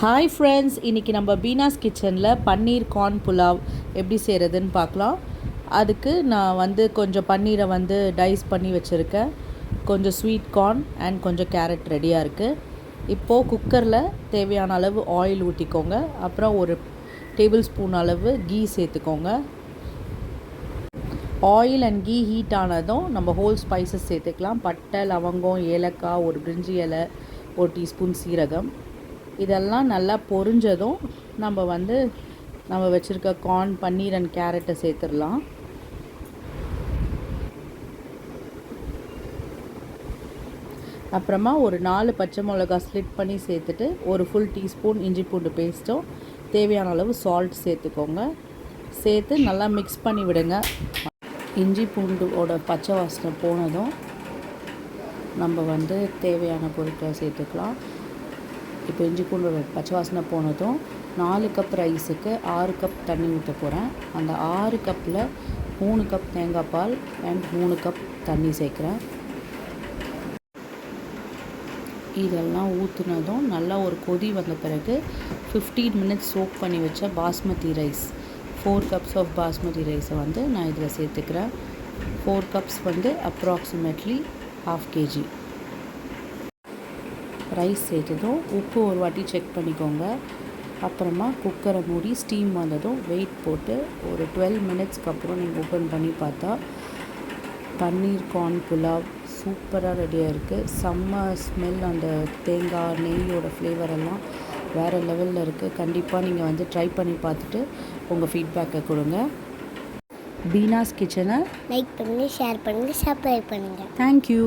Hi friends, இன்றைக்கி நம்ம பீனாஸ் கிச்சனில் பன்னீர் கார்ன் புலாவ் எப்படி செய்கிறதுன்னு பார்க்கலாம். அதுக்கு நான் கொஞ்சம் பன்னீரை டைஸ் பண்ணி வச்சுருக்கேன். கொஞ்சம் ஸ்வீட் கார்ன் அண்ட் கொஞ்சம் கேரட் ரெடியாக இருக்குது. இப்போது குக்கரில் தேவையான அளவு ஆயில் ஊற்றிக்கோங்க. அப்புறம் ஒரு டேபிள் ஸ்பூன் அளவு கீ சேர்த்துக்கோங்க. ஆயில் அண்ட் கீ ஹீட் ஆனதும் நம்ம ஹோல் ஸ்பைசஸ் சேர்த்துக்கலாம். பட்டை, லவங்கம், ஏலக்காய், ஒரு பிரிஞ்சி இலை, ஒரு டீஸ்பூன் சீரகம். இதெல்லாம் நல்லா பொரிஞ்சதும் நம்ம வச்சுருக்க கார்ன், பன்னீர் அண்ட் கேரட்டை சேர்த்துடலாம். அப்புறமா ஒரு 4 பச்சை மிளகாய் ஸ்லிட் பண்ணி சேர்த்துட்டு ஒரு ஃபுல் டீஸ்பூன் இஞ்சி பூண்டு பேஸ்ட்டும் தேவையான அளவு சால்ட் சேர்த்துக்கோங்க. சேர்த்து நல்லா மிக்ஸ் பண்ணி விடுங்க. இஞ்சி பூண்டோட பச்சை வாசனை போனதும் நம்ம தேவையான பொருட்களை சேர்த்துக்கலாம். இப்போ இஞ்சி பூண்டோட பச்சை வாசனை போனதும் 4 கப் ரைஸுக்கு 6 கப் தண்ணி ஊற்ற போகிறேன். அந்த 6 கப்பில் 3 கப் தேங்காய் பால் அண்ட் 3 கப் தண்ணி சேர்க்குறேன். இதெல்லாம் ஊற்றுனதும் நல்லா ஒரு கொதி வந்த பிறகு 15 மினிட்ஸ் சோக் பண்ணி வச்ச basmati rice 4 cups of basmati ரைஸை நான் இதில் சேர்த்துக்கிறேன். 4 கப்ஸ் அப்ராக்சிமேட்லி 1/2 kg ரைஸ் சேர்த்ததும் உப்பு ஒரு வாட்டி செக் பண்ணிக்கோங்க. அப்புறமா குக்கரை மூடி ஸ்டீம் வந்ததும் வெயிட் போட்டு ஒரு 12 மினிட்ஸ்க்கு அப்புறம் நீங்கள் ஓப்பன் பண்ணி பார்த்தா பன்னீர் கார்ன் புலாவ் சூப்பராக ரெடியாக இருக்குது. செம்ம ஸ்மெல், அந்த தேங்காய் நெய்யோட ஃப்ளேவர் எல்லாம் வேறு லெவலில் இருக்குது. கண்டிப்பாக நீங்கள் ட்ரை பண்ணி பார்த்துட்டு உங்கள் ஃபீட்பேக்கை கொடுங்க. பீனாஸ் கிச்சனை லைக் பண்ணுங்கள், ஷேர் பண்ணுங்கள், சப்ஸ்கிரைப் பண்ணுங்கள். தேங்க்யூ.